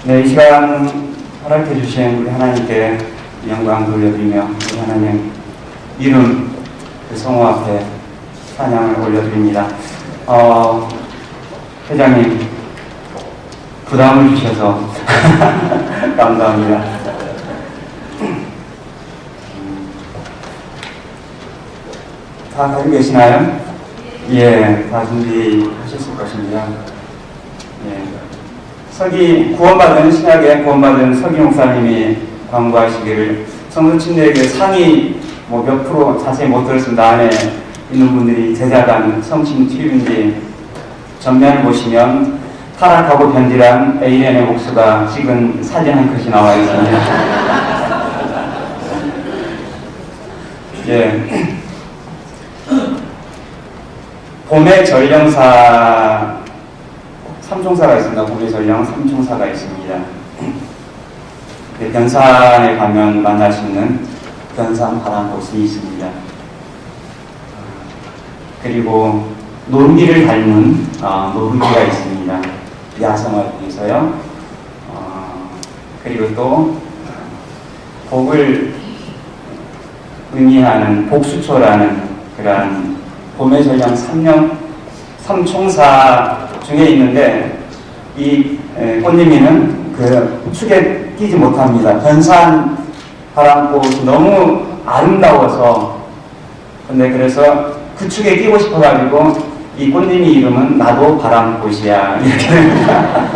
네, 이 시간 허락해 주신 우리 하나님께 영광 돌려드리며 우리 하나님 이름 그 성호 앞에 찬양을 올려드립니다. 회장님 부담을 주셔서 감사합니다. 다 가지고 계시나요? 예, 다 준비하셨을 것입니다. 예. 구원받은, 신약에 구원받은 서기 목사님이 광고하시기를 성도 친구에게 상위 몇 프로 자세히 못 들었습니다. 안에 있는 분들이 제자간 성신 튀김인지 전면을 보시면 타락하고 변질한 에이렌의 목수가 찍은 사진 한 컷이 나와 있습니다. 예. 봄의 전령사 3총사가 있습니다. 봄의 전령 3총사가 있습니다. 변산에 가면 만날 수 있는 변산 바람꽃이 있습니다. 그리고 논기를 닮은 노루기가 있습니다. 야성을 통해서요. 그리고 또 복을 의미하는 복수초라는 그러한 봄의 전령 3총사 중에 있는데 이 꽃님이는 그 축에 끼지 못합니다. 변산 바람꽃이 너무 아름다워서 근데 그래서 그 축에 끼고 싶어가지고 이 꽃님이 이름은 나도 바람꽃이야 이렇게 됩니다.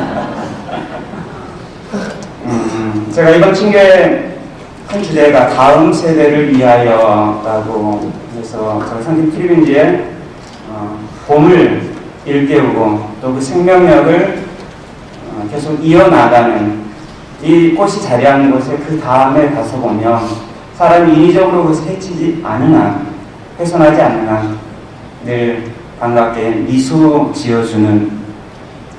제가 이번 친교의 큰 주제가 다음 세대를 위하여라고 해서 저희 성김 트리빈지에 봄을 일깨우고 또 그 생명력을 계속 이어나가는 이 꽃이 자리하는 곳에 그 다음에 가서 보면 사람이 인위적으로 그것을 해치지 않으나 훼손하지 않으나 늘 반갑게 미소 지어주는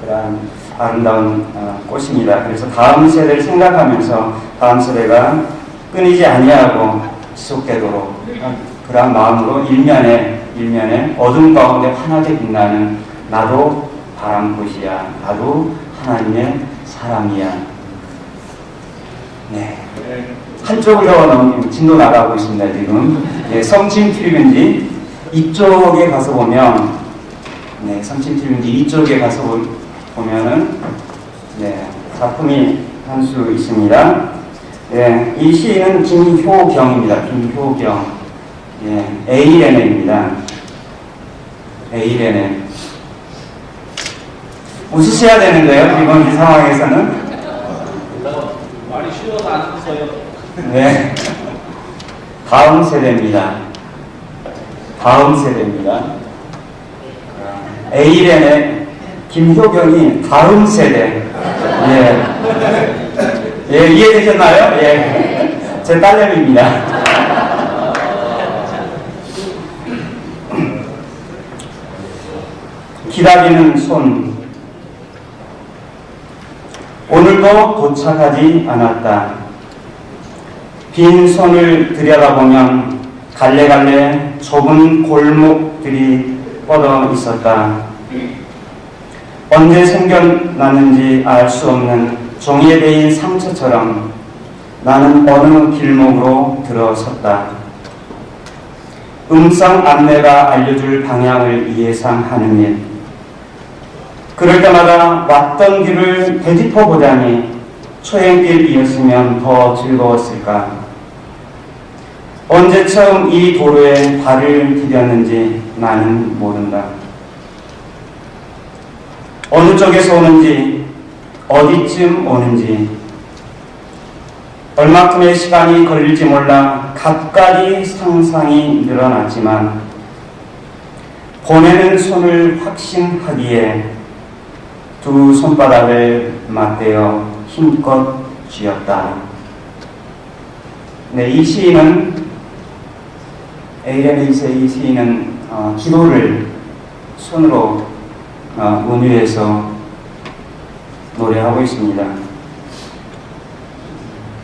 그런 아름다운 꽃입니다. 그래서 다음 세대를 생각하면서 다음 세대가 끊이지 아니하고 지속되도록 그런 마음으로 일면에 어둠 가운데 환하게 빛나는 나도 바람꽃이야, 나도 하나님의 사람이야. 네, 한쪽으로 너무 진도 나가고 있습니다. 지금 성침 트리빈지 이쪽에 가서 보면 성침 트리빈지 이쪽에 가서 보면은 작품이 한 수 있습니다. 이 시인은 김효경입니다. 김효경. 에이레네입니다. 에이레네. 웃으셔야 되는데요, 지금 이 상황에서는. 말이 쉬워서 안 웃어요. 네. 다음 세대입니다. 다음 세대입니다. 에이렌의 김효경이 다음 세대. 이해되셨나요? 제 딸내미입니다. 기다리는 손. 오늘도 도착하지 않았다. 빈 손을 들여다보면 갈래갈래 좁은 골목들이 뻗어 있었다. 언제 생겨났는지 알 수 없는 종이에 베인 상처처럼 나는 어느 길목으로 들어섰다. 음성 안내가 알려줄 방향을 예상하는 일. 그럴 때마다 왔던 길을 되짚어 보자니 초행길이었으면 더 즐거웠을까. 언제 처음 이 도로에 발을 디뎠는지 나는 모른다. 어느 쪽에서 오는지, 어디쯤 오는지, 얼마큼의 시간이 걸릴지 몰라 갖가지 상상이 늘어났지만 보내는 손을 확신하기에 두 손바닥을 맞대어 힘껏 쥐었다. 이 시인은 에이렌의 이 시인은 기도를 손으로 은유해서 노래하고 있습니다.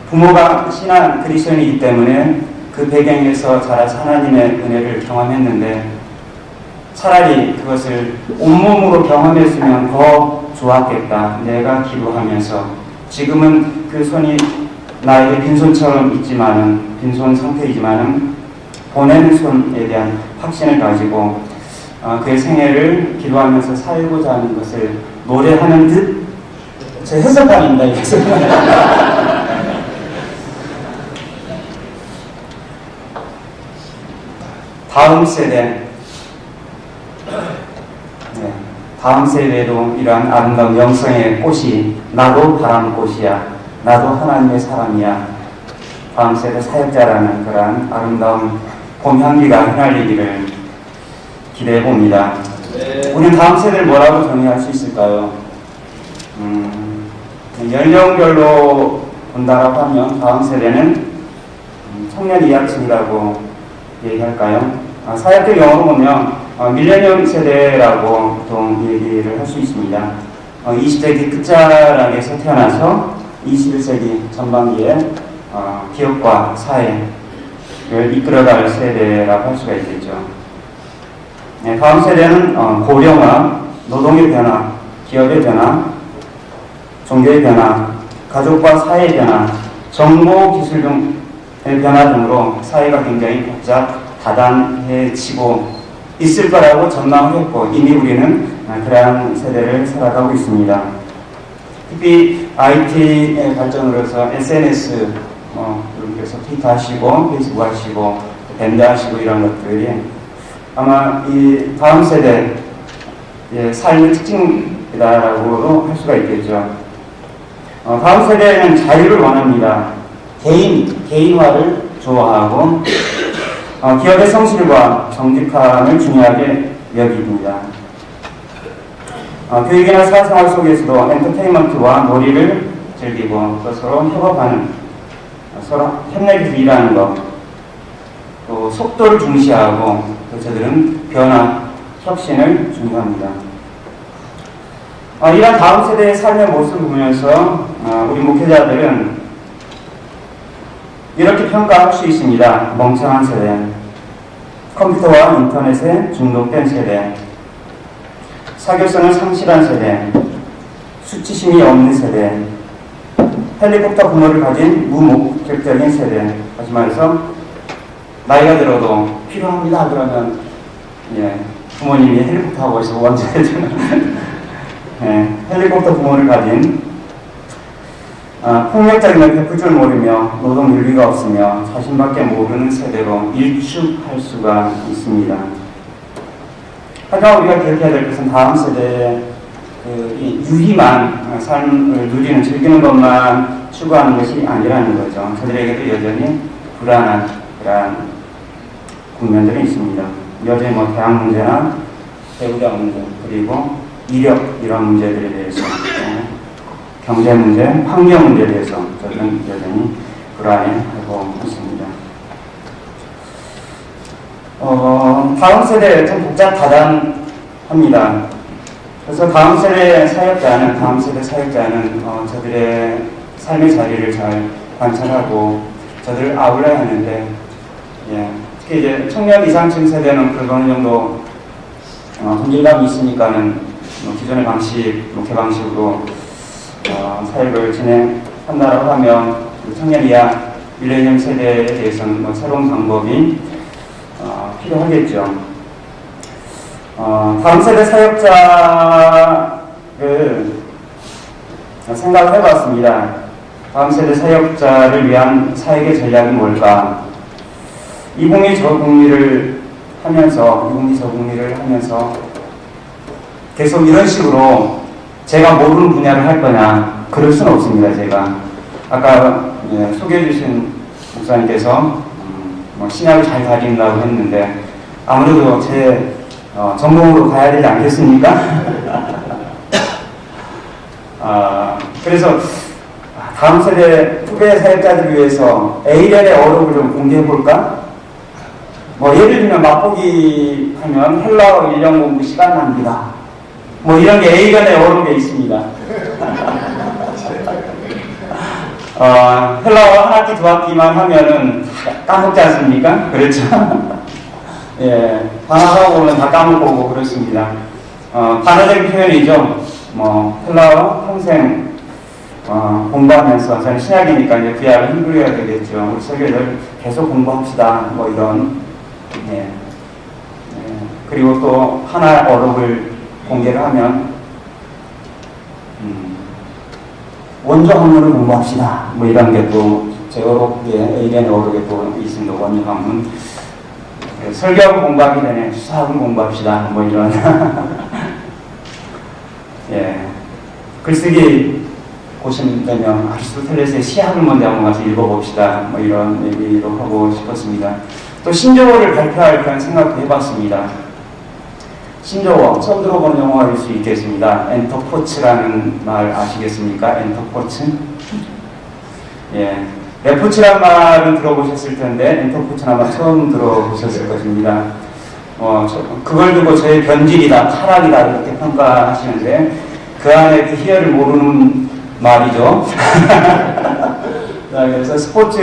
부모가 신한 그리스도인이기 때문에 그 배경에서 자라서 하나님의 은혜를 경험했는데 차라리 그것을 온몸으로 경험했으면 더 좋았겠다. 내가 기도하면서 지금은 그 손이 나에게 빈손처럼 있지만은, 빈손 상태이지만은, 보낸 손에 대한 확신을 가지고, 그의 생애를 기도하면서 살고자 하는 것을 노래하는 듯, 제 해석판입니다, 이 해석판. 다음 세대, 네, 다음 세대에도 이러한 아름다운 영성의 꽃이 나도 바람꽃이야, 나도 하나님의 사람이야, 다음 세대 사역자라는 그러한 아름다운 봄 향기가 휘날리기를 기대해 봅니다. 네. 우리는 다음 세대를 뭐라고 정의할 수 있을까요? 연령별로 본다라고 하면 다음 세대는 청년 이하층이라고 얘기할까요? 사역적 영어로 보면 밀레니엄 세대라고 보통 얘기를 할 수 있습니다. 20세기 끝자락에서 태어나서 21세기 전반기에 기업과 사회를 이끌어갈 세대라고 할 수가 있겠죠. 네, 다음 세대는 고령화, 노동의 변화, 기업의 변화, 종교의 변화, 가족과 사회의 변화, 정보 기술 등의 변화 등으로 사회가 굉장히 복잡, 다단해지고 있을 거라고 전망했고 이미 우리는 그러한 세대를 살아가고 있습니다. 특히 IT의 발전으로서 SNS, 그래서 트위터 하시고 페이스북 하시고 밴드 하시고 이런 것들이 아마 이 다음 세대의 삶의 특징이다라고도 할 수가 있겠죠. 다음 세대는 자유를 원합니다. 개인화를 좋아하고 기업의 성실과 정직함을 중요하게 여깁니다. 교육이나 사회생활 속에서도 엔터테인먼트와 놀이를 즐기고 또 서로 협업하는, 서로 협력해서 일하는 것, 또 속도를 중시하고 또 저들은 변화, 혁신을 중요합니다. 이런 다음 세대의 삶의 모습을 보면서 우리 목회자들은 이렇게 평가할 수 있습니다. 멍청한 세대, 컴퓨터와 인터넷에 중독된 세대, 사교성을 상실한 세대, 수치심이 없는 세대, 헬리콥터 부모를 가진 무목적적인 세대. 다시 말해서 나이가 들어도 필요합니다 그러면 부모님이 헬리콥터 하고 있어 원자해주는 헬리콥터 부모를 가진 폭력적인 걸 베풀 줄 모르며 노동 윤리가 없으며 자신밖에 모르는 세대로 일축할 수가 있습니다. 하지만 우리가 기억해야 될 것은 다음 세대의 이 유희만 삶을 누리는 즐기는 것만 추구하는 것이 아니라는 거죠. 저들에게도 여전히 불안한 그러한 국면들이 있습니다. 여전히 대학 문제나 배우자 문제 그리고 이력 이런 문제들에 대해서 경제 문제, 환경 문제에 대해서 저는 여전히 불안해하고 있습니다. 다음 세대 좀 복잡 다단합니다. 그래서 다음 세대 사역자는 저들의 삶의 자리를 잘 관찰하고 저들을 아울러야 하는데, 특히 이제 청년 이상층 세대는 그래도 어느 정도 동질감이 있으니까는 기존의 목회 방식으로 사역을 진행한다고 하면 청년 이하 밀레니엄 세대에 대해서는 새로운 방법이 필요하겠죠. 다음 세대 사역자를 생각을 해봤습니다. 다음 세대 사역자를 위한 사역의 전략이 뭘까? 이 공리 저 공리를 하면서 계속 이런 식으로 제가 모르는 분야를 할 거냐, 그럴 수는 없습니다. 제가 아까 소개해 주신 목사님께서 신학을 잘 다진다고 했는데 아무래도 제 전공으로 가야 되지 않겠습니까? 그래서 다음 세대 후배 사역자들을 위해서 A련의 어록을 좀 공개해 볼까? 예를 들면 맛보기 하면 헬라어 1년 공부 시간 낭비다. 이런 게 A련의 어록에 있습니다. 헬라어 한 학기 두 학기만 하면은 까먹지 않습니까? 그렇죠? 방학하고는 다 까먹고 그렇습니다. 반어적인 표현이죠. 헬라어 평생 공부하면서, 저는 신약이니까 이제 구약을 힘들어야 되겠죠. 우리 설교를 계속 공부합시다. 뭐 이런, 예. 그리고 또 하나 어록을 공개를 하면, 원조 한문을 공부합시다. 뭐 이런 게 또 제 어록에, 의견의 어록에 또 있습니다. 원조 한문. 설교하고 공부하기 전에 수학을 공부합시다. 뭐 이런. 예. 글쓰기 보시면 아리스토텔레스의 시학을 먼저 한번 가서 읽어봅시다. 뭐 이런 얘기도 하고 싶었습니다. 또 신조어를 발표할 그런 생각도 해봤습니다. 신조어, 처음 들어보는 용어일 수 있겠습니다. 엔터포츠라는 말 아시겠습니까? 엔터포츠? 예. 레포츠란 말은 들어보셨을 텐데, 엔터포츠는 아마 처음 들어보셨을 것입니다. 그걸 두고 저의 변질이다, 타락이다, 이렇게 평가하시는데, 그 안에 그 희열을 모르는 말이죠. 자, 그래서 스포츠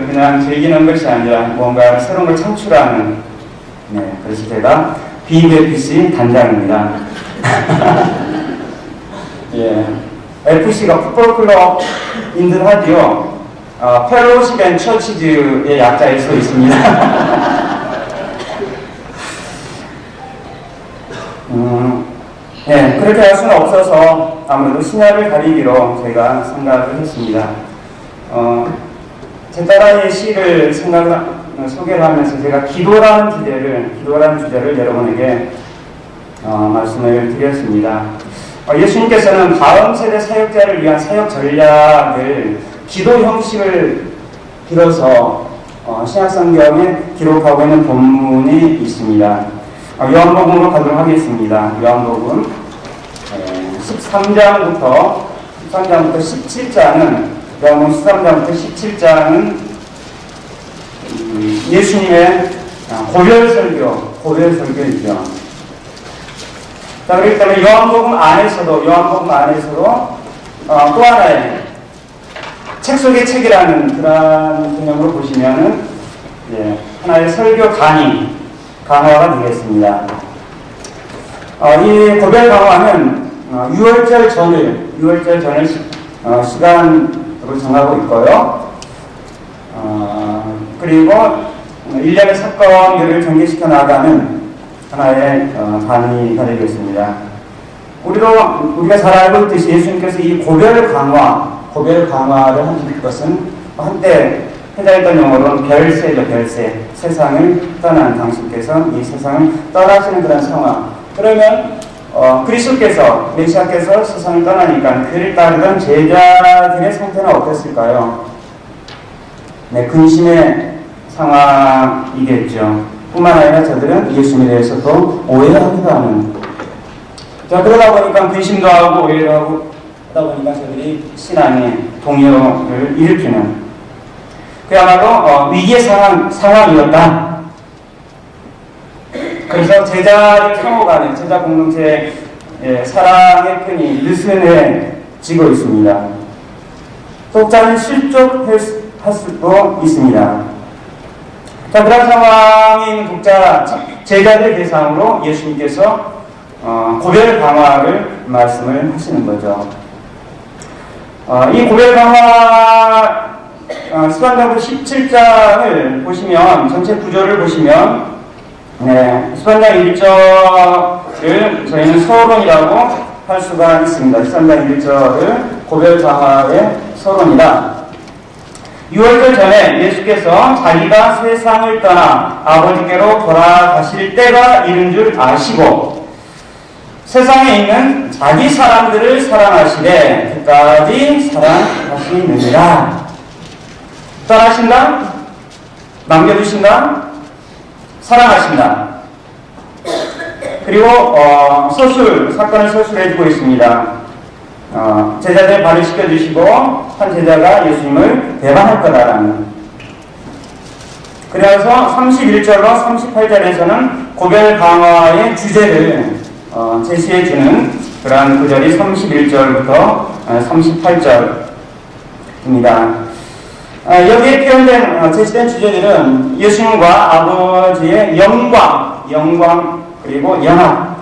그냥 즐기는 것이 아니라 뭔가 새로운 걸 창출하는, 네, 그래서 제가 BFC 단장입니다. 예, FC가 풋볼클럽인 듯 하지요. 펠로우십 앤 처치즈의 약자일 수 있습니다. 네, 그렇게 할 수는 없어서 아무래도 신약을 가리기로 제가 생각을 했습니다. 제 딸아이의 시를 소개를 하면서 제가 기도라는 주제를 여러분에게 말씀을 드렸습니다. 예수님께서는 다음 세대 사역자를 위한 사역 전략을 기도 형식을 빌어서 신약성경에 기록하고 있는 본문이 있습니다. 요한복음으로 가도록 하겠습니다. 요한복음 13장부터 17장은 요한복음 13장부터 17장은 예수님의 고별설교이죠. 자, 그렇기 때문에 요한복음 안에서도 또 하나의 책 속의 책이라는 그런 개념으로 보시면은 하나의 설교 강화가 되겠습니다. 이 고별 강화는 6월절 전을 시간으로 정하고 있고요. 그리고 1년의 사건들을 전개시켜 나가는 하나의 단위가 되겠습니다. 우리가 잘 알고 있듯이 예수님께서 이 고별 강화를 하신 것은 한때 해당했던 용어로는 별세죠, 별세. 세상을 떠난 당신께서 이 세상을 떠나시는 그런 상황. 그러면 그리스도께서, 메시아께서 세상을 떠나니까 그를 따르던 제자들의 상태는 어땠을까요? 네, 근심의 상황이겠죠. 뿐만 아니라 저들은 예수님에 대해서 또 오해하기도 하는. 자, 그러다 보니까 근심도 하고 오해도 하고 하다 보니까 저들이 신앙의 동요를 일으키는 그야말로 위기의 상황이었다. 그래서 제자의 상호간에 제자 공동체의 사랑의 끈이 느슨해지고 있습니다. 독자는 실족할 수도 있습니다. 자, 그런 상황인 독자, 제자들 대상으로 예수님께서 고별 강화를 말씀을 하시는 거죠. 이 고별 강화 수반장부 17장을 보시면, 전체 구조를 보시면, 수반장 1절을 저희는 서론이라고 할 수가 있습니다. 13장 1절을 고별 강화의 서론이다. 6월절 전에 예수께서 자기가 세상을 떠나 아버지께로 돌아가실 때가 이른 줄 아시고 세상에 있는 자기 사람들을 사랑하시되 끝까지 사랑하시느니라. 떠나신다? 남겨두신다? 사랑하신다. 그리고 사건을 서술해주고 있습니다. 제자들 발을 씻겨주시고 한 제자가 예수님을 배반할 거다라는. 그래서 31절로 38절에서는 고별 강화의 주제를 제시해주는 그러한 구절이 31절부터 38절입니다. 여기에 표현된 제시된 주제들은 예수님과 아버지의 영광 그리고 연합,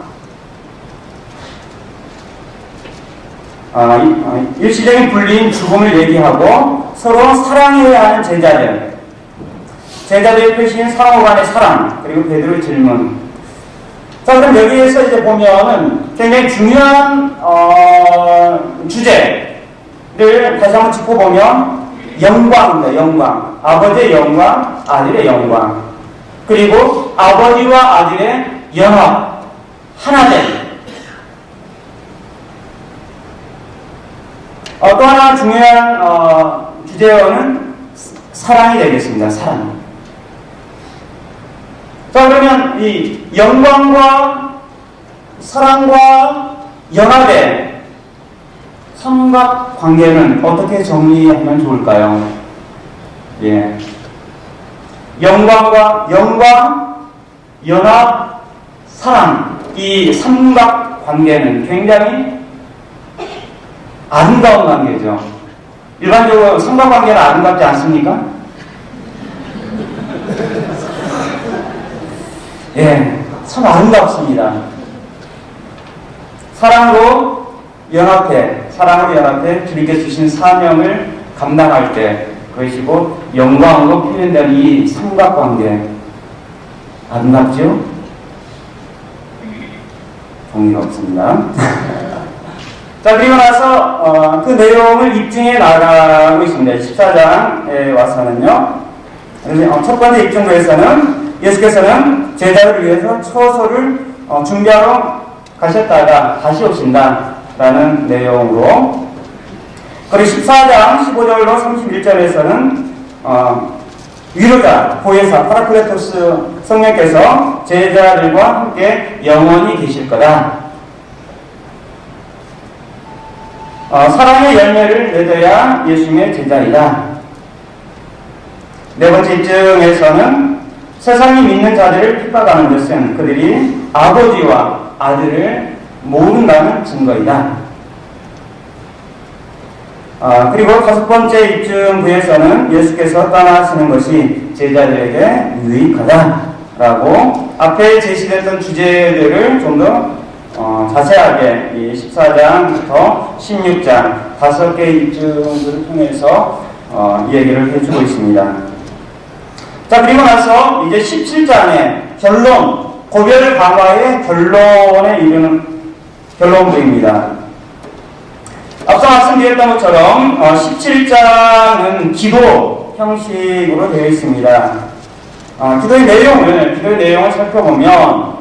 일시적인 분리인 죽음을 얘기하고 서로 사랑해야 하는 제자들의 표시인 상호 간의 사랑, 그리고 베드로의 질문. 자, 그럼 여기에서 이제 보면은 굉장히 중요한 주제를 다시 한번 짚어보면 영광입니다. 영광. 아버지의 영광, 아들의 영광. 그리고 아버지와 아들의 연합, 하나됨. 또 하나 중요한 주제어는 사랑이 되겠습니다. 사랑. 자, 그러면 이 영광과 사랑과 연합의 삼각관계는 어떻게 정리하면 좋을까요? 예. 영광, 연합, 사랑, 이 삼각관계는 굉장히 아름다운 관계죠. 일반적으로 삼각관계는 아름답지 않습니까? 예, 참 아름답습니다. 사랑으로 연합해 주님께 주신 사명을 감당할 때 그것이고 영광으로 표현되는 이 삼각관계 아름답죠? 동의가 없습니다. 자, 그리고 나서 그 내용을 입증해 나가고 있습니다. 14장에 와서는요. 첫 번째 입증부에서는 예수께서는 제자를 위해서 처소를 준비하러 가셨다가 다시 오신다라는 내용으로, 그리고 14장 15절로 31절에서는 위로자, 보혜사, 파라클레토스 성령께서 제자들과 함께 영원히 계실 거다. 사랑의 열매를 맺어야 예수님의 제자이다. 네 번째 입증에서는 세상이 믿는 자들을 핍박하는 것은 그들이 아버지와 아들을 모른다는 증거이다. 그리고 다섯 번째 입증부에서는 예수께서 떠나시는 것이 제자들에게 유익하다라고 앞에 제시됐던 주제들을 좀 더 자세하게 이 14장부터 16장 5개의 입증들을 통해서 얘기를 해주고 있습니다. 자, 그리고 나서 이제 17장의 결론, 고별 강화의 결론에 이르는 결론부입니다. 앞서 말씀드렸던 것처럼 17장은 기도 형식으로 되어 있습니다. 기도의 내용을 살펴보면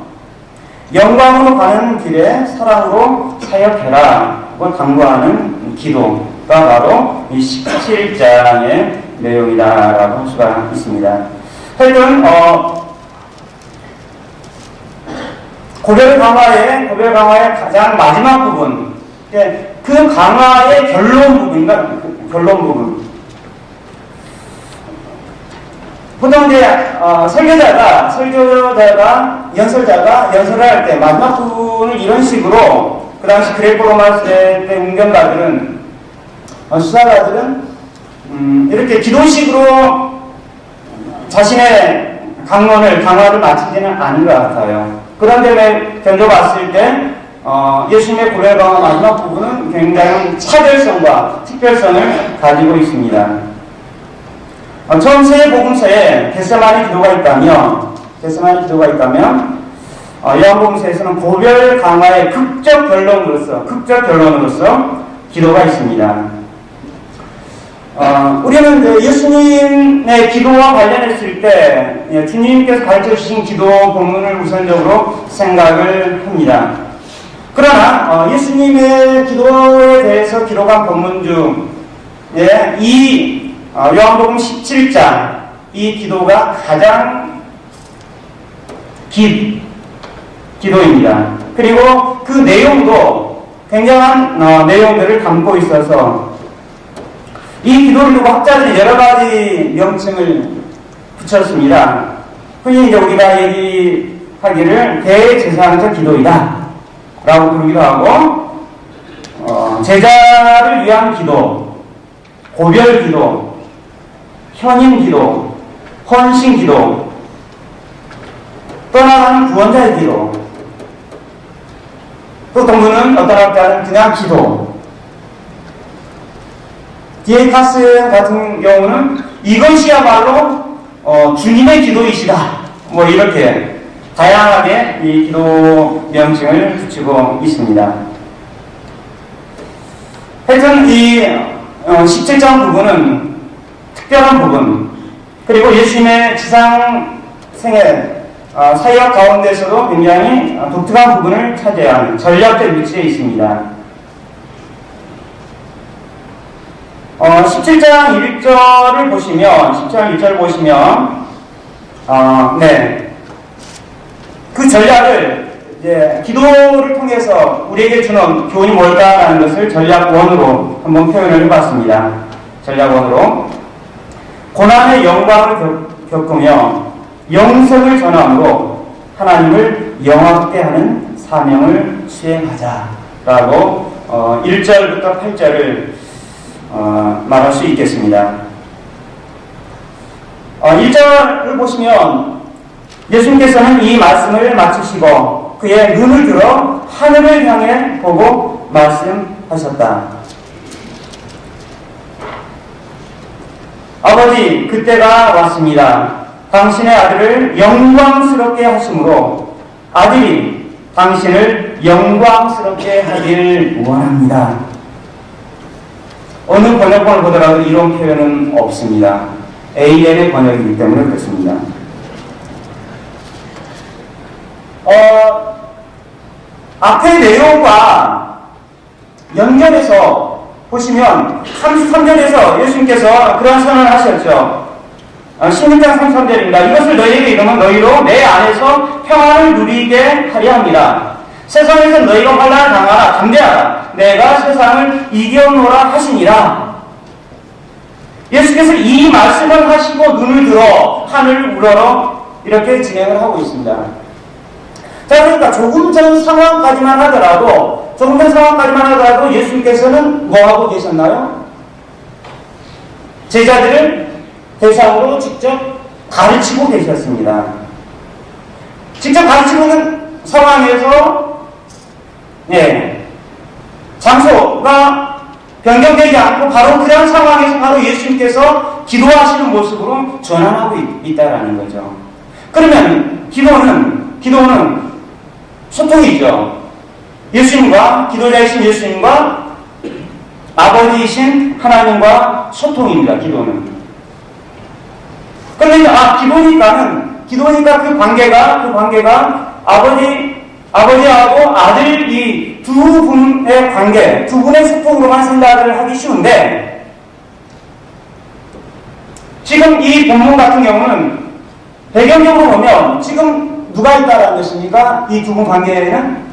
영광으로 가는 길에 사랑으로 사역해라 고 당부하는 기도가 바로 이 17장의 내용이다라고 할 수가 있습니다. 하여튼 고별 강화의 가장 마지막 부분, 그 강화의 결론 부분. 보통 이제 설교자가 연설을 할 때 마지막 부분을 이런 식으로, 그 당시 그레코로마 시대 때 운전가들은 수사가들은 이렇게 기도식으로 자신의 강화를 마치지는 않은 것 같아요. 그런데 견뎌봤을 때 예수님의 고별 강화 마지막 부분은 굉장히 차별성과 특별성을 가지고 있습니다. 처음 세복음서에 겟세마니 기도가 있다면 요한복음서에서는 고별 강화의 극적 결론으로서 기도가 있습니다. 우리는 예수님의 기도와 관련했을 때 주님께서 가르쳐 주신 기도 본문을 우선적으로 생각을 합니다. 그러나 예수님의 기도에 대해서 기록한 본문 중 이 요한복음 17장 이 기도가 가장 긴 기도입니다. 그리고 그 내용도 굉장한 내용들을 담고 있어서 이 기도를 두고 학자들이 여러 가지 명칭을 붙였습니다. 흔히 이제 우리가 얘기하기를 대제사장적 기도이다 라고 부르기도 하고, 제자를 위한 기도, 고별 기도, 현임 기도, 헌신 기도, 떠나가는 구원자의 기도, 또 동문은 어떤 학자는 그냥 기도, 디에카스 같은 경우는 이것이야말로 주님의 기도이시다. 뭐 이렇게 다양하게 이 기도 명칭을 붙이고 있습니다. 하여튼 이 17장 부분은 특별한 부분, 그리고 예수님의 지상 생애 사역 가운데서도 굉장히 독특한 부분을 차지하는 전략적 위치에 있습니다. 17장 1절을 보시면, 17장 1절 보시면, 그 전략을 이제 기도를 통해서 우리에게 주는 교훈이 뭘까라는 것을 전략원으로 한번 표현을 해봤습니다. 전략원으로. 고난의 영광을 겪으며 영생을 전함으로 하나님을 영화롭게 하는 사명을 수행하자라고 1절부터 8절을 말할 수 있겠습니다. 1절을 보시면 예수님께서는 이 말씀을 마치시고 그의 눈을 들어 하늘을 향해 보고 말씀하셨다. 아버지, 그때가 왔습니다. 당신의 아들을 영광스럽게 하심으로 아들이 당신을 영광스럽게 하길 원합니다. 어느 번역본을 보더라도 이런 표현은 없습니다. AL의 번역이기 때문에 그렇습니다. 앞의 내용과 연결해서 보시면 33절에서 예수님께서 그런 선언을 하셨죠. 16장 33절입니다. 이것을 너희에게 이르면 너희로 내 안에서 평안을 누리게 하려 합니다. 세상에서 너희가 환난을 당하라 담대하라. 내가 세상을 이겨노라 하시니라. 예수께서 이 말씀을 하시고 눈을 들어 하늘을 우러러 이렇게 진행을 하고 있습니다. 자, 그러니까 조금 전 상황까지만 하더라도 예수님께서는 뭐 하고 계셨나요? 제자들을 대상으로 직접 가르치고 계셨습니다. 직접 가르치고 있는 상황에서 장소가 변경되지 않고 바로 그런 상황에서 바로 예수님께서 기도하시는 모습으로 전환하고 있다라는 거죠. 그러면 기도는 소통이죠. 예수님과, 기도자이신 예수님과 아버지이신 하나님과 소통입니다. 기도는. 그러면 기도니까 그 관계가 아버지하고 아들 이 두 분의 관계, 두 분의 소통으로만 생각을 하기 쉬운데, 지금 이 본문 같은 경우는 배경적으로 보면 지금 누가 있다라는 것입니까? 이 두 분 관계에는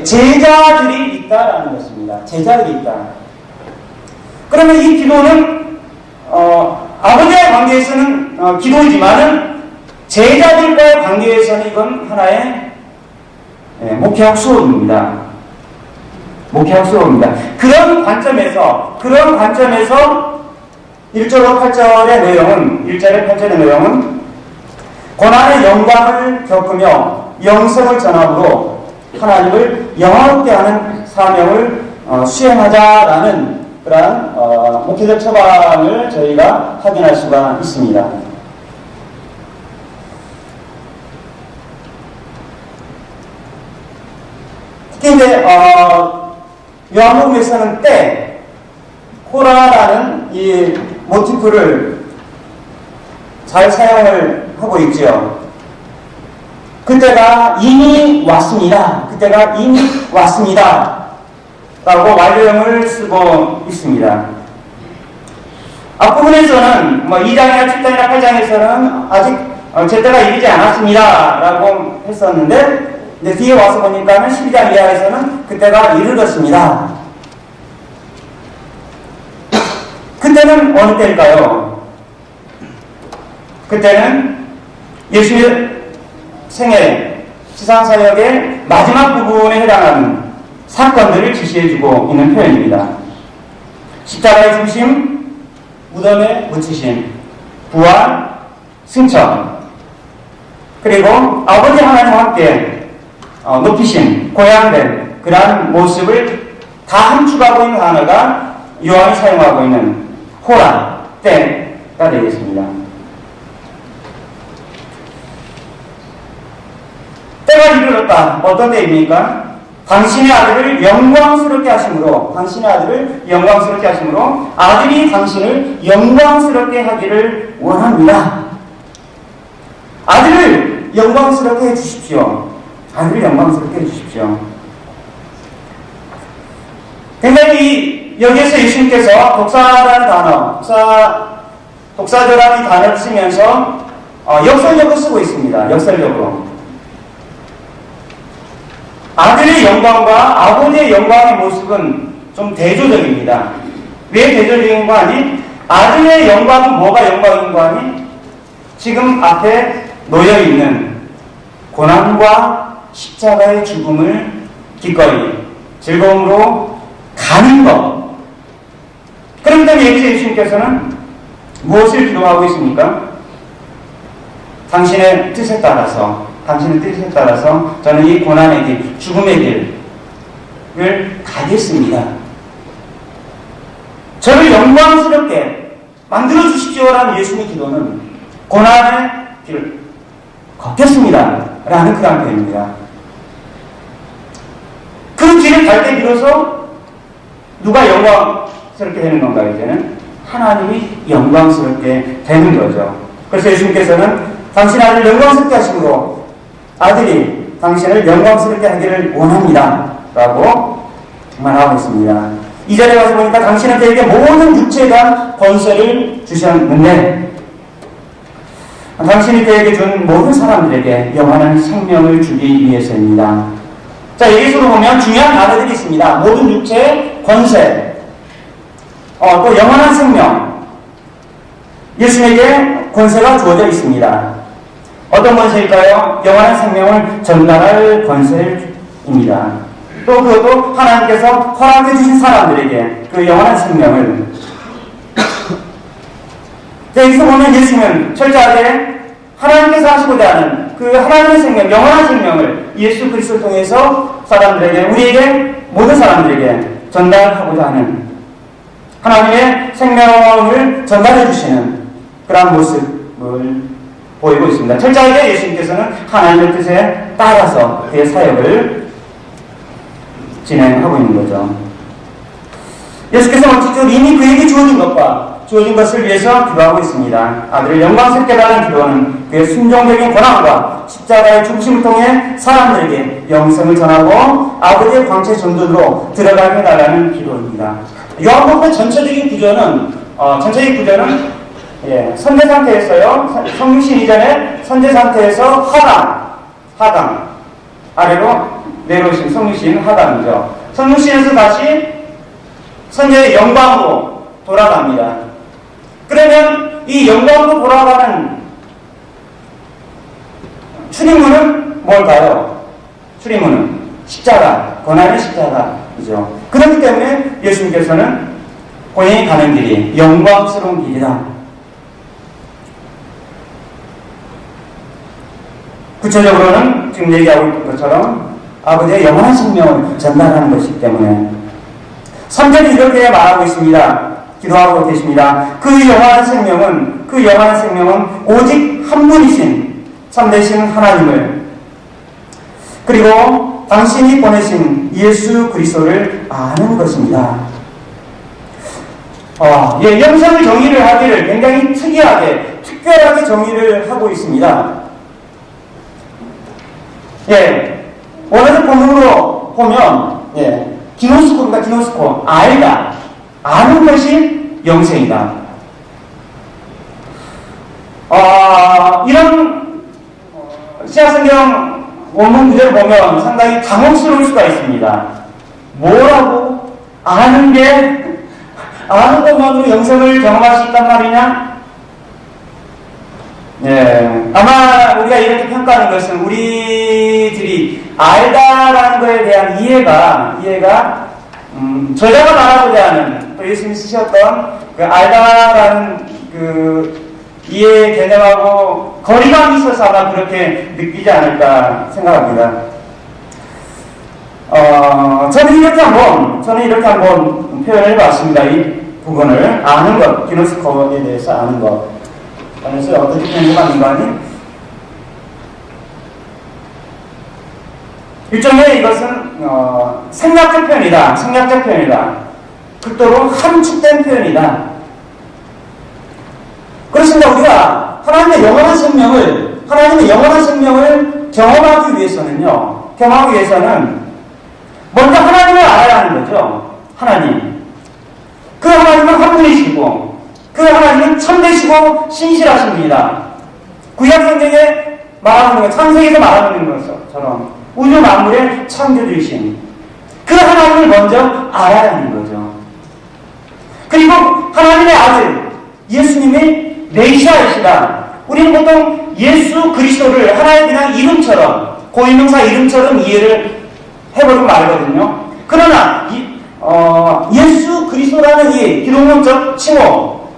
제자들이 있다라는 것입니다. 제자들이 있다. 그러면 이 기도는 아버지와의 관계에서는 기도이지만은 제자들과의 관계에서는 이건 하나의 목회학 수업입니다. 목회학 수업입니다. 그런 관점에서 1절로 8절의 내용은, 1절에 8절의 내용은 고난의 영광을 겪으며 영생을 전함으로 하나님을 영화롭게 하는 사명을 수행하자라는 그러한 목회적 처방을 저희가 확인할 수가 있습니다. 특히 이제 요한복음에서는 호라라는 이 모티프를 잘 사용을 하고 있죠. 그때가 이미 왔습니다. 라고 완료형을 쓰고 있습니다. 앞부분에서는 2장이나 7장이나 8장에서는 아직 제때가 이르지 않았습니다. 라고 했었는데, 근데 뒤에 와서 보니까는 12장 이하에서는 그때가 이르렀습니다. 그때는 어느 때일까요? 그때는 예수님의 생애, 지상사역의 마지막 부분에 해당하는 사건들을 지시해주고 있는 표현입니다. 십자가의 중심, 무덤에 묻히심, 부활, 승천, 그리고 아버지 하나님과 함께 높이신, 고향된 그러한 모습을 다 함축하고 있는 단어가 요한이 사용하고 있는 호라, 때가 되겠습니다. 때가 이르렀다. 어떤 때입니까? 당신의 아들을 영광스럽게 하심으로, 아들이 당신을 영광스럽게 하기를 원합니다. 아들을 영광스럽게 해주십시오. 굉장히 여기에서 예수님께서 독사라는 단어, 독사조라는 단어를 쓰면서 역설적으로 쓰고 있습니다. 역설적으로. 아들의 영광과 아버지의 영광의 모습은 좀 대조적입니다. 왜 대조적인 거 아니? 아들의 영광은 뭐가 영광인 거 아니? 지금 앞에 놓여있는 고난과 십자가의 죽음을 기꺼이 즐거움으로 가는 것. 그럼 여기서 예수님께서는 무엇을 기도하고 있습니까? 당신의 뜻에 따라서 저는 이 고난의 길, 죽음의 길을 가겠습니다. 저를 영광스럽게 만들어 주십시오라는 예수님의 기도는 고난의 길을 걷겠습니다 라는 그런 표현입니다. 그 길을 갈 때 비로소 누가 영광스럽게 되는 건가요? 이제는 하나님이 영광스럽게 되는 거죠. 그래서 예수님께서는 당신 아들을 영광스럽게 하심으로 아들이 당신을 영광스럽게 하기를 원합니다 라고 말하고 있습니다. 이 자리에 가서 보니까 당신은 그에게 모든 육체에 대한 권세를 주셨는데 당신이 그에게 준 모든 사람들에게 영원한 생명을 주기 위해서입니다. 자, 여기서도 보면 중요한 단어들이 있습니다. 모든 육체의 권세, 또 영원한 생명. 예수님에게 권세가 주어져 있습니다. 어떤 권세일까요? 영원한 생명을 전달할 권세입니다. 또 그것도 하나님께서 허락해 주신 사람들에게 그 영원한 생명을. 여기서 보면 예수님은 철저하게 하나님께서 하시고자 하는 그 하나님의 생명, 영원한 생명을 예수 그리스도를 통해서 사람들에게, 우리에게, 모든 사람들에게 전달하고자 하는 하나님의 생명을 전달해 주시는 그런 모습을 보이고 있습니다. 철저하게 예수님께서는 하나님의 뜻에 따라서 그의 사역을 진행하고 있는 거죠. 예수께서는 직접 이미 그에게 주어진 것을 위해서 기도하고 있습니다. 아들을 영광스럽게 달라는 기도는 그의 순종적인 권한과 십자가의 죽으심을 통해 사람들에게 영생을 전하고 아버지의 광채 전도로 들어가게 해달라는 기도입니다. 요한복음 전체적인 구조는 선제 상태에서요, 성육신 이전에 선제 상태에서 하강, 아래로 내려오신 성육신 하강이죠. 성육신에서 다시 선제의 영광으로 돌아갑니다. 그러면 이 영광으로 돌아가는 출입문은 뭘까요? 출입문은 십자가, 고난의 십자가이죠. 그렇기 때문에 예수님께서는 본인이 가는 길이 영광스러운 길이다. 구체적으로는 지금 얘기하고 있는 것처럼 아버지의 영원한 생명을 전달하는 것이기 때문에 3절이 이렇게 말하고 있습니다. 기도하고 계십니다. 그 영원한 생명은 오직 한 분이신 참되신 하나님을, 그리고 당신이 보내신 예수 그리스도를 아는 것입니다. 영성의 정의를 하기를 굉장히 특별하게 정의를 하고 있습니다. 원어적 본문으로 보면, 기노스코, 아는 것이 영생이다. 이런 신약성경 원문 구절을 보면 상당히 당혹스러울 수가 있습니다. 뭐라고? 아는 것만으로 영생을 경험할 수 있단 말이냐? 아마 우리가 이렇게 평가하는 것은 우리들이 알다라는 것에 대한 이해가 저자가 말하고자 하는, 또 예수님이 쓰셨던 그 알다라는 그 이해 개념하고 거리감이 있어서 아마 그렇게 느끼지 않을까 생각합니다. 저는 이렇게 한번 표현을 해봤습니다. 이 부분을 아는 것, 기노스코에 대해서 아는 것. 그래서 어떻게 표현하는가 하니 일종의 이것은 생략적 표현이다. 생략적 표현이다. 극도로 함축된 표현이다. 그렇습니다. 우리가 하나님의 영원한 생명을 경험하기 위해서는 먼저 하나님을 알아야 하는 거죠. 하나님. 그 하나님은 한 분이시고 그 하나님은 참되시고 신실하십니다. 구약 성경에 말하는 것, 창세기에서 말하는 것처럼 우주 만물의 창조주이신 그 하나님을 먼저 알아야 하는 거죠. 그리고 하나님의 아들 예수님이 메시아이시다. 우리는 보통 예수 그리스도를 하나의 그냥 이름처럼 고유명사 이름처럼 이해를 해버리고 말거든요. 그러나 예수 그리스도라는 이 기독론적 칭호,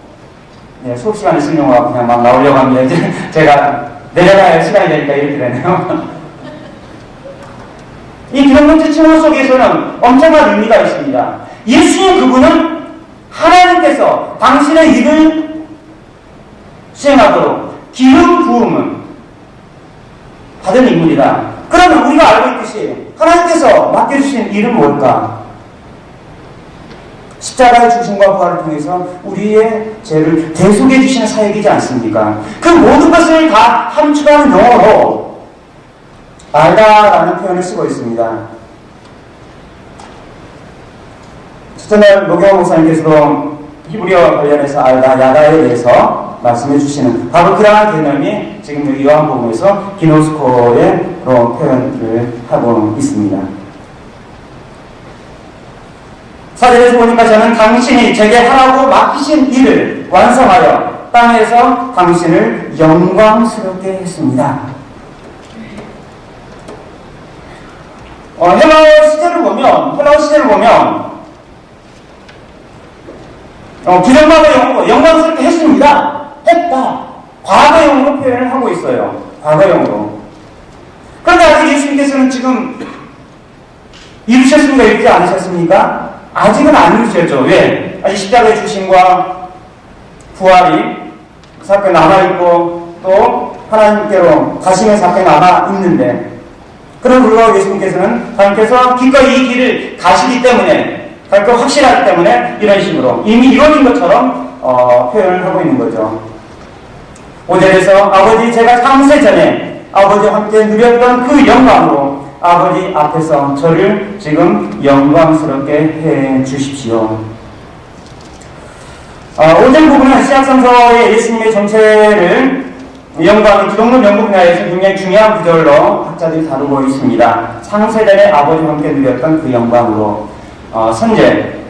수업 시간에 쓴 용어가 그냥 막 나오려고 합니다. 이제 제가 내려가야 할 시간이 되니까 이렇게 되네요. 이 기독론적 칭호 속에서는 엄청난 의미가 있습니다. 예수님 그분은 하나님께서 당신의 일을 수행하도록 기름 부음을 받은 인물이다. 그러면 우리가 알고 있듯이 하나님께서 맡겨주신 일은 뭘까? 십자가의 죽으심과 부활을 통해서 우리의 죄를 대속해 주시는 사역이지 않습니까? 그 모든 것을 다 함축하는 용어로 알다라는 표현을 쓰고 있습니다. 첫날 노경호 목사님께서도 히브리어 관련해서 알다, 야다에 대해서 말씀해 주시는 바로 그러한 개념이 지금 여기 요한복음에서 기노스코의로 표현을 하고 있습니다. 사절에서 보니까 저는 당신이 제게 하라고 맡기신 일을 완성하여 땅에서 당신을 영광스럽게 했습니다. 헬라어 시제를 보면 부정과거용으로 영광스럽게 했습니다. 했다. 과거용으로 표현을 하고 있어요. 과거용으로. 그런데 아직 예수님께서는 지금 이루셨습니까? 이루지 않으셨습니까? 아직은 안 이루셨죠. 왜? 아직 십자가의 죽으심과 부활이 그 사건이 남아있고 또 하나님께로 가심의 사건이 남아있는데 그런 불구하고 예수님께서는 하나님께서 기꺼이 이 길을 가시기 때문에 그 확실하기 때문에 이런 식으로 이미 이루어진 것처럼 표현을 하고 있는 거죠. 5절에서 아버지 제가 창세 전에 아버지와 함께 누렸던 그 영광으로 아버지 앞에서 저를 지금 영광스럽게 해 주십시오. 5절 부분은 신약성서의 예수님의 정체를 영광은 기독론 연구 분야에서 굉장히 중요한 구절로 학자들이 다루고 있습니다. 창세전에 아버지와 함께 누렸던 그 영광으로 선제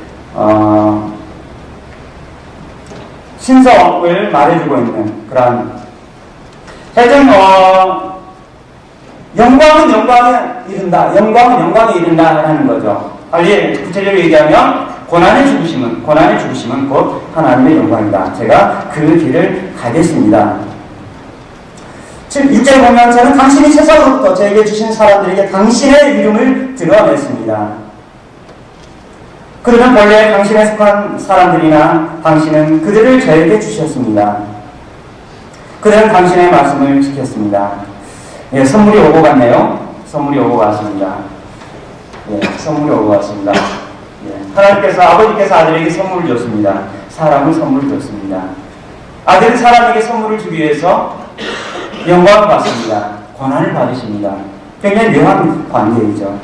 신성을 말해주고 있는 그런 하여튼 영광은 영광에 이른다. 영광은 영광에 이른다라는 거죠. 빨리 구체적으로 얘기하면 고난의 죽으심은 곧 하나님의 영광이다. 제가 그 길을 가겠습니다. 6절에 보면 저는 당신이 세상으로부터 저에게 주신 사람들에게 당신의 이름을 드러냈습니다. 그러면 본래 당신에 속한 사람들이나 당신은 그들을 저에게 주셨습니다. 그들은 당신의 말씀을 지켰습니다. 예, 선물이 오고 갔네요. 선물이 오고 갔습니다. 예, 선물이 오고 갔습니다. 예, 하나님께서 아버지께서 아들에게 선물을 줬습니다. 사람을 선물을 줬습니다. 아들은 사람에게 선물을 주기 위해서 영광을 받습니다. 권한을 받으십니다. 굉장히 묘한 관계이죠.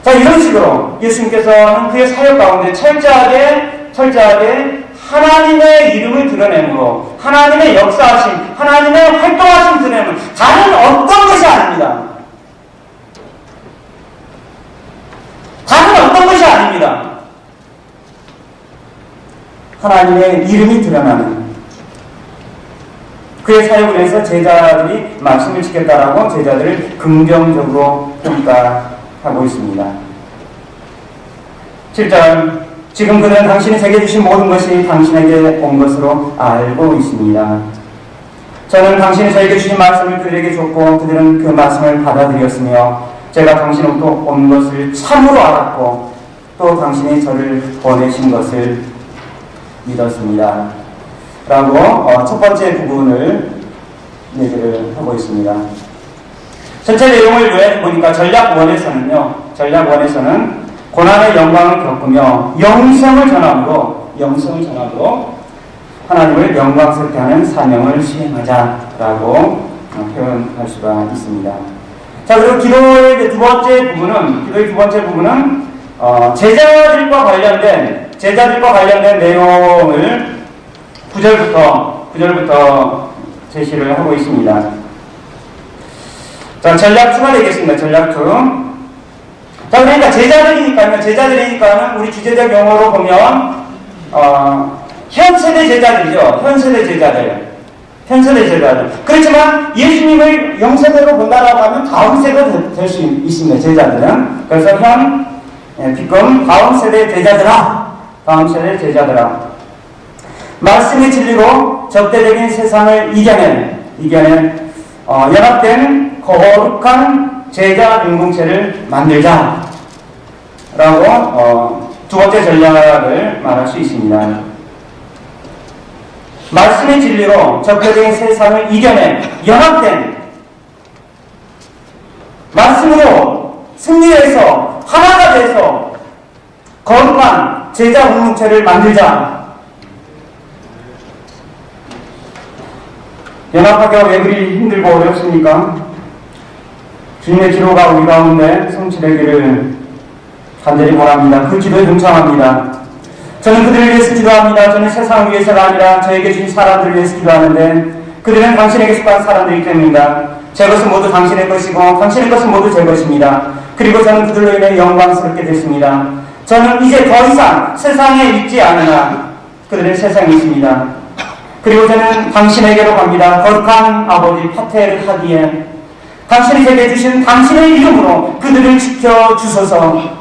자, 이런 식으로 예수님께서는 그의 사역 가운데 철저하게 하나님의 이름을 드러내므로 하나님의 역사하심, 하나님의 활동하심 드러내는 다른 어떤 것이 아닙니다. 다른 어떤 것이 아닙니다. 하나님의 이름이 드러나는 그의 사역을 해서 제자들이 말씀을 지켰다라고 제자들을 긍정적으로 평가하고 있습니다. 7절 지금 그들은 당신이 제게 주신 모든 것이 당신에게 온 것으로 알고 있습니다. 저는 당신이 저에게 주신 말씀을 그들에게 줬고 그들은 그 말씀을 받아들였으며 제가 당신으로부터 온 것을 참으로 알았고 또 당신이 저를 보내신 것을 믿었습니다. 라고 첫 번째 부분을 얘기를 하고 있습니다. 전체 내용을 요약해보니까 전략1에서는 고난의 영광을 겪으며 영생을 전함으로 하나님을 영광스럽게 하는 사명을 수행하자라고 표현할 수가 있습니다. 자, 그리고 기도의 두 번째 부분은 제자들과 관련된 내용을 9절부터 제시를 하고 있습니다. 자, 전략 2가 되겠습니다. 전략 2. 자, 그러니까 제자들이니까는 우리 주제적 용어로 보면 현세대 제자들이죠. 현세대 제자들. 그렇지만 예수님을 영세대로 본다라고 하면 다음 세대가 될 수 있습니다. 제자들은. 그래서 비금 다음 세대 제자들아. 말씀의 진리로 적대적인 세상을 이겨낸 연합된 거룩한 제자 공동체를 만들자 라고 두 번째 전략을 말할 수 있습니다. 말씀의 진리로 적대적인 세상을 이겨낸 연합된 말씀으로 승리해서 하나가 돼서 거룩한 제자 공동체를 만들자. 연합하기가 왜 그리 힘들고 어렵습니까? 주님의 기도가 우리 가운데 성취되기를 간절히 바랍니다. 그 기도에 동참합니다. 저는 그들을 위해서 기도합니다. 저는 세상을 위해서가 아니라 저에게 주신 사람들을 위해서 기도하는데 그들은 당신에게 속한 사람들이기 때문입니다. 제 것은 모두 당신의 것이고 당신의 것은 모두 제 것입니다. 그리고 저는 그들로 인해 영광스럽게 됐습니다. 저는 이제 더 이상 세상에 있지 않으나 그들은 세상에 있습니다. 그리고 저는 당신에게로 갑니다. 거룩한 아버지 파테를 하기에 당신이 제게 주신 당신의 이름으로 그들을 지켜주셔서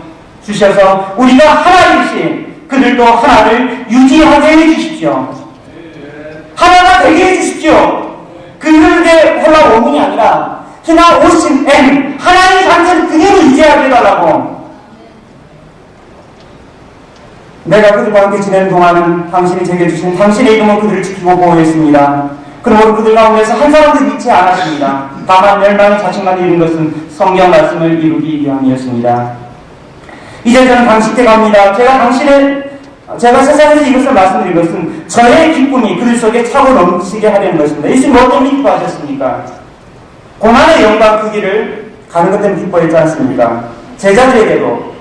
우리가 하나이듯이 그들도 하나를 유지하게 해주십시오. 하나가 되게 해주십시오. 그들에게 홀라 원문이 아니라 희나 오신 M 하나의 단체를 그대로 유지하게 해달라고. 내가 그들과 함께 지내는 동안은 당신이 제게 주신 당신의 이름으로 그들을 지키고 보호했습니다. 그러므로 그들 가운데서 한 사람도 믿지 않았습니다. 다만 멸망의 자식만 이룬 것은 성경 말씀을 이루기 위함이었습니다. 이제 저는 당신께 갑니다. 제가 세상에서 이것을 말씀드린 것은 저의 기쁨이 그들 속에 차고 넘치게 하려는 것입니다. 예수님 뭐 때문에 기뻐하셨습니까? 고난의 영광 그 길을 가는 것 때문에 기뻐했지 않습니까? 제자들에게도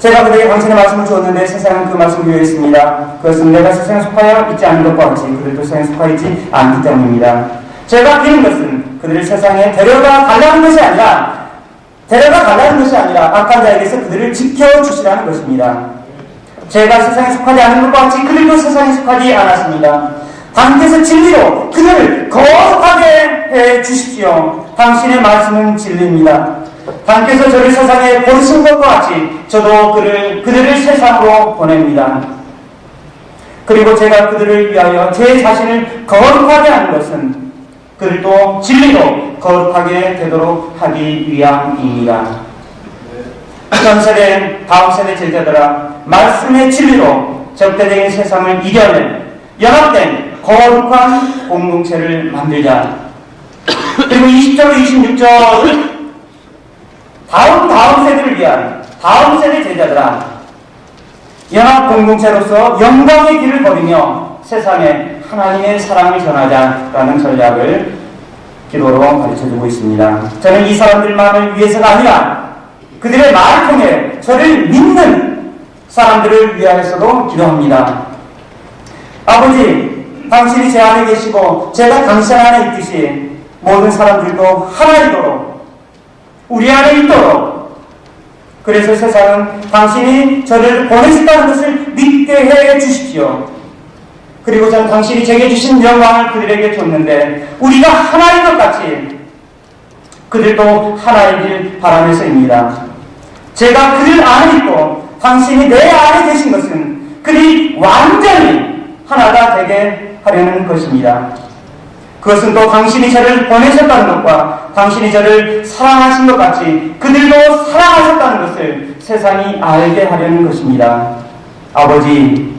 제가 그들에게 당신의 말씀을 주었는데 세상은 그 말씀을 위했습니다. 그것은 내가 세상에 속하여 있지 않은 것과 같이 그들도 세상에 속하여 있지 않기 때문입니다. 제가 비는 것은 그들을 세상에 데려가 달라는 것이 아니라 악한 자에게서 그들을 지켜주시라는 것입니다. 제가 세상에 속하지 않은 것과 같이 그들도 세상에 속하지 않았습니다. 당신께서 진리로 그들을 거룩하게 해주십시오. 당신의 말씀은 진리입니다. 당신께서 저를 세상에 보내신 것과 같이 저도 그들을 세상으로 보냅니다. 그리고 제가 그들을 위하여 제 자신을 거룩하게 하는 것은 그들도 진리로 거룩하게 되도록 하기 위함입니다. 전 세대, 다음 세대 제자들아, 말씀의 진리로 적대적인 세상을 이겨낸 연합된 거룩한 공동체를 만들자. 그리고 20절, 26절 다음 세대를 위한 다음 세대 제자들아, 연합 공동체로서 영광의 길을 걸으며 세상에 하나님의 사랑을 전하자라는 전략을 기도로 가르쳐주고 있습니다. 저는 이 사람들만을 위해서가 아니라 그들의 말을 통해 저를 믿는 사람들을 위하여서도 기도합니다. 아버지, 당신이 제 안에 계시고 제가 당신 안에 있듯이 모든 사람들도 하나이도록 우리 안에 있도록, 그래서 세상은 당신이 저를 보내셨다는 것을 믿게 해 주십시오. 그리고 저는 당신이 제게 주신 영광을 그들에게 줬는데 우리가 하나인 것 같이 그들도 하나이길 바라면서입니다. 제가 그들 안에 있고 당신이 내 안에 계신 것은 그들이 완전히 하나가 되게 하려는 것입니다. 그것은 또 당신이 저를 보내셨다는 것과 당신이 저를 사랑하신 것 같이 그들도 사랑하셨다는 것을 세상이 알게 하려는 것입니다. 아버지,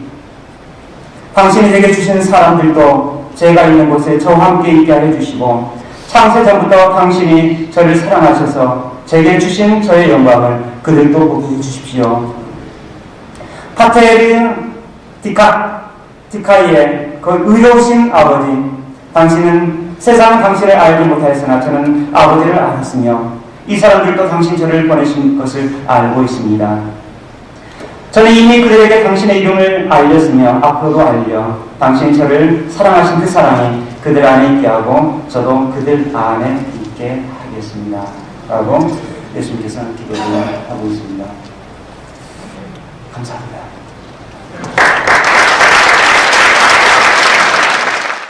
당신이 제게 주신 사람들도 제가 있는 곳에 저와 함께 있게 해주시고 창세 전부터 당신이 저를 사랑하셔서 제게 주신 저의 영광을 그들도 보게 해주십시오. 파테르 디카이의 그 의로우신 아버지, 당신은 세상은 당신을 알지 못하였으나 저는 아버지를 알았으며 이 사람들도 당신 저를 보내신 것을 알고 있습니다. 저는 이미 그들에게 당신의 이름을 알렸으며 앞으로도 알려 당신이 저를 사랑하신 그 사랑이 그들 안에 있게 하고 저도 그들 안에 있게 하겠습니다. 라고 예수님께서 기도를 하고 있습니다. 감사합니다.